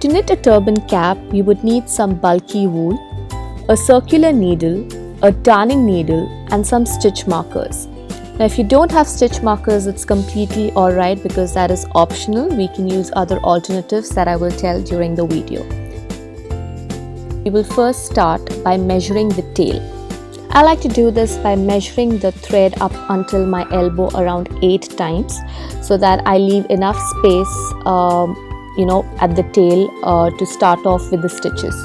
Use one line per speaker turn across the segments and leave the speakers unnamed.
to knit a turban cap, you would need some bulky wool, a circular needle, a darning needle, and some stitch markers. Now if you don't have stitch markers, it's completely alright because that is optional. We can use other alternatives that I will tell during the video. We will first start by measuring the tail. I like to do this by measuring the thread up until my elbow around 8 times so that I leave enough space at the tail to start off with the stitches.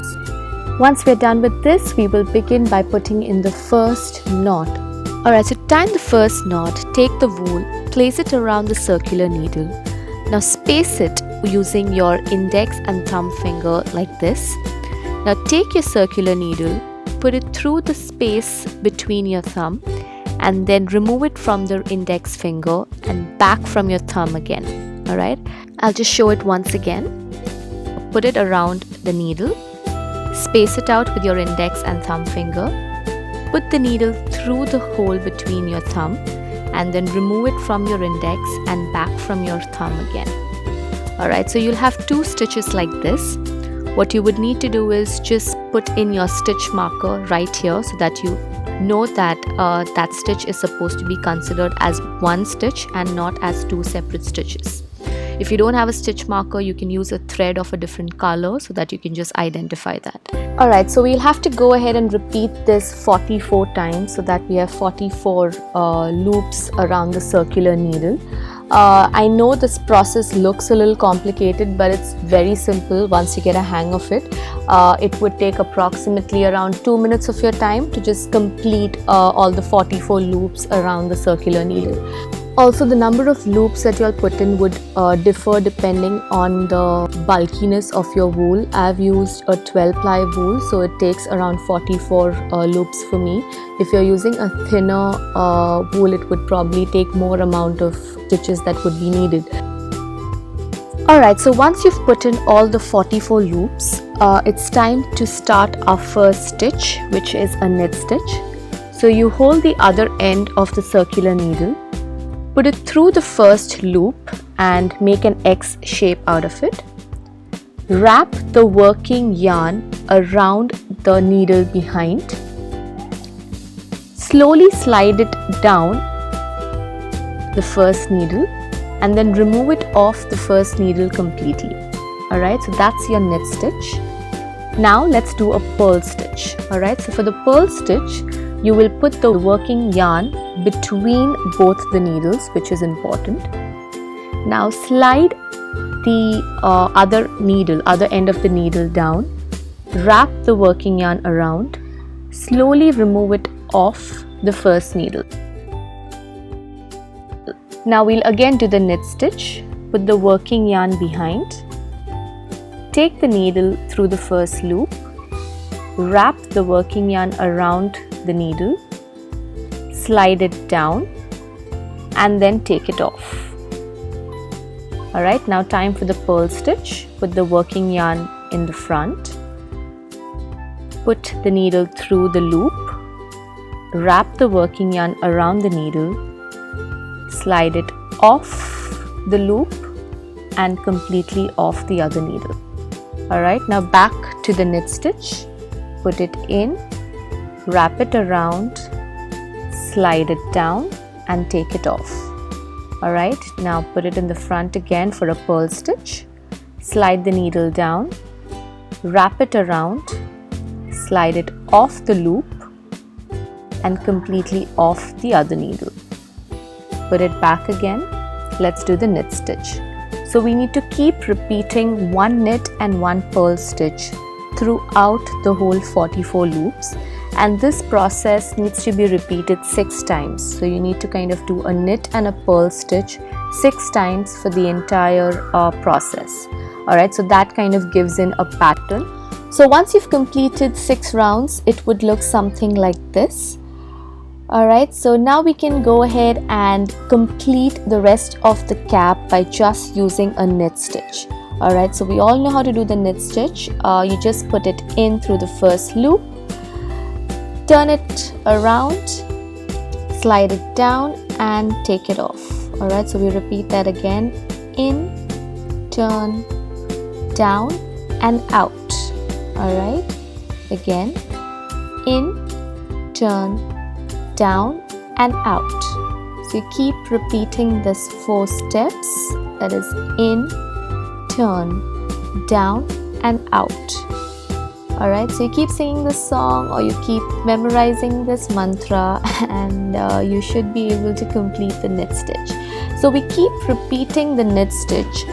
Once we're done with this, we will begin by putting in the first knot. Alright, so time the first knot, take the wool, place it around the circular needle. Now space it using your index and thumb finger like this. Now take your circular needle, put it through the space between your thumb and then remove it from the index finger and back from your thumb again. Alright, I'll just show it once again. Put it around the needle, space it out with your index and thumb finger, put the needle through the hole between your thumb and then remove it from your index and back from your thumb again. Alright, so you'll have 2 stitches like this. What you would need to do is just put in your stitch marker right here so that you know that that stitch is supposed to be considered as 1 stitch and not as 2 separate stitches. If you don't have a stitch marker, you can use a thread of a different color so that you can just identify that. Alright, so we'll have to go ahead and repeat this 44 times so that we have 44 loops around the circular needle. I know this process looks a little complicated, but it's very simple once you get a hang of it. It would take approximately around 2 minutes of your time to just complete all the 44 loops around the circular needle. Also, the number of loops that you'll put in would differ depending on the bulkiness of your wool. I've used a 12-ply wool, so it takes around 44 loops for me. If you're using a thinner wool, it would probably take more amount of stitches that would be needed. Alright, so once you've put in all the 44 loops, it's time to start our first stitch, which is a knit stitch. So you hold the other end of the circular needle, put it through the first loop and make an X shape out of it. Wrap the working yarn around the needle behind. Slowly slide it down the first needle and then remove it off the first needle completely. Alright, so that's your knit stitch. Now let's do a purl stitch. Alright, so for the purl stitch, you will put the working yarn between both the needles, which is important. Now slide the other end of the needle down, wrap the working yarn around, slowly remove it off the first needle. Now we'll again do the knit stitch, put the working yarn behind, take the needle through the first loop, wrap the working yarn around the needle, slide it down and then take it off. Alright, now time for the purl stitch. Put the working yarn in the front, put the needle through the loop, wrap the working yarn around the needle, slide it off the loop and completely off the other needle. Alright, now back to the knit stitch, put it in, wrap it around, slide it down and take it off. Alright, now put it in the front again for a purl stitch, slide the needle down, wrap it around, slide it off the loop and completely off the other needle. Put it back again. Let's do the knit stitch. So we need to keep repeating 1 knit and 1 purl stitch throughout the whole 44 loops, and this process needs to be repeated 6 times. So you need to kind of do a knit and a purl stitch 6 times for the entire process. Alright, so that kind of gives in a pattern. So once you've completed 6 rounds, it would look something like this. Alright, so now we can go ahead and complete the rest of the cap by just using a knit stitch. Alright, so we all know how to do the knit stitch. You just put it in through the first loop, turn it around, slide it down and take it off. Alright, so we repeat that again. In, turn, down and out. Alright, again, in, turn, down and out. So you keep repeating this 4 steps, that is in, turn, down and out. Alright, so you keep singing this song or you keep memorizing this mantra and you should be able to complete the knit stitch. So we keep repeating the knit stitch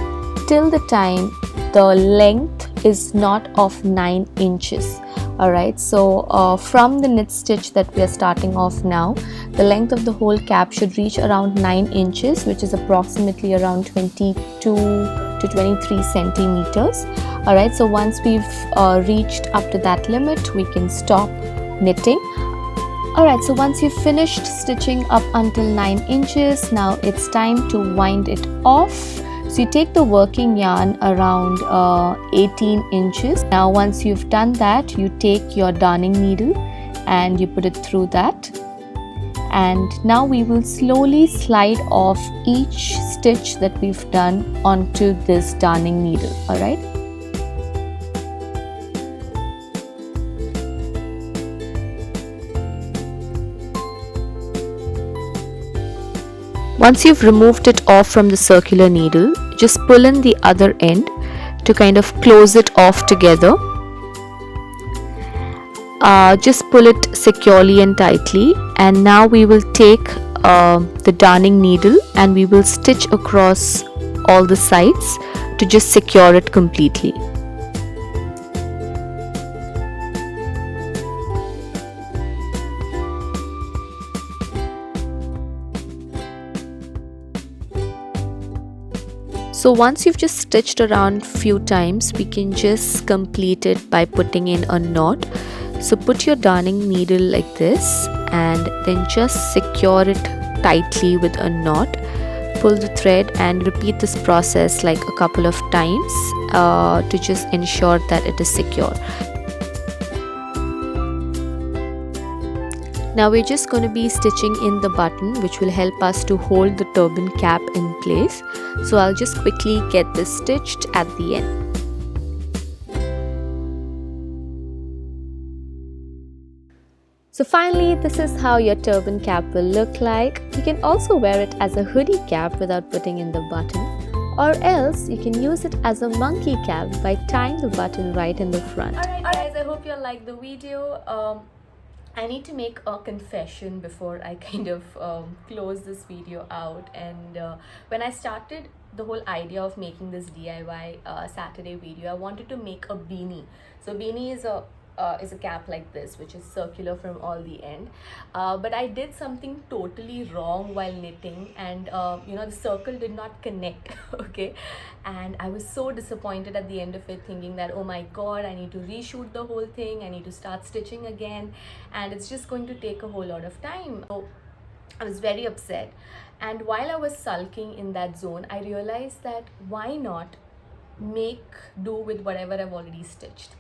till the time the length is not of 9 inches. Alright, so from the knit stitch that we are starting off now, the length of the whole cap should reach around 9 inches, which is approximately around 22 to 23 centimeters. Alright, so once we've reached up to that limit, we can stop knitting. Alright, so once you've finished stitching up until 9 inches, now it's time to wind it off. So you take the working yarn around 18 inches. Now once you've done that, you take your darning needle and you put it through that. And now we will slowly slide off each stitch that we've done onto this darning needle. Alright. Once you've removed it off from the circular needle, just pull in the other end to kind of close it off together. Just pull it securely and tightly, and now we will take the darning needle and we will stitch across all the sides to just secure it completely. So once you've just stitched around few times, we can just complete it by putting in a knot. So put your darning needle like this and then just secure it tightly with a knot. Pull the thread and repeat this process like a couple of times to just ensure that it is secure. Now we're just going to be stitching in the button, which will help us to hold the turban cap in place. So I'll just quickly get this stitched at the end. So finally, this is how your turban cap will look like. You can also wear it as a hoodie cap without putting in the button, or else you can use it as a monkey cap by tying the button right in the front. Alright guys, I hope you liked the video. I need to make a confession before I kind of close this video out. And when I started the whole idea of making this DIY Saturday video, I wanted to make a beanie. So beanie is a cap like this, which is circular from all the end, but I did something totally wrong while knitting, and you know, the circle did not connect. Okay, and I was so disappointed at the end of it, thinking that, oh my god, I need to reshoot the whole thing, I need to start stitching again, and it's just going to take a whole lot of time. So I was very upset, and while I was sulking in that zone, I realized that why not make do with whatever I've already stitched.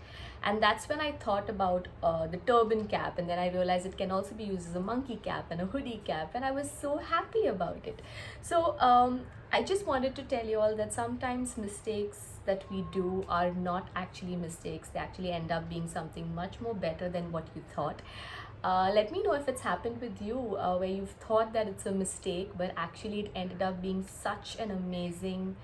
And that's when I thought about the turban cap, and then I realized it can also be used as a monkey cap and a hoodie cap, and I was so happy about it. So I just wanted to tell you all that sometimes mistakes that we do are not actually mistakes. They actually end up being something much more better than what you thought. Let me know if it's happened with you, where you've thought that it's a mistake, but actually it ended up being such an amazing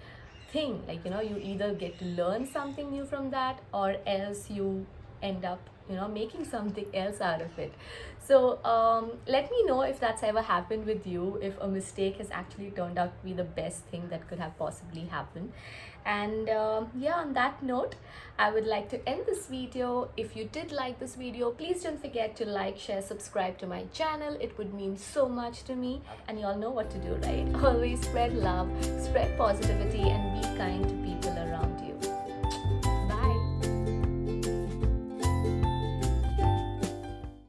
thing. Like, you know, you either get to learn something new from that, or else you end up, you know, making something else out of it. So let me know if that's ever happened with you, if a mistake has actually turned out to be the best thing that could have possibly happened. And yeah, on that note, I would like to end this video. If you did like this video, please don't forget to like, share, subscribe to my channel. It would mean so much to me, and you all know what to do, right? Always spread love, spread positivity, and be kind to people around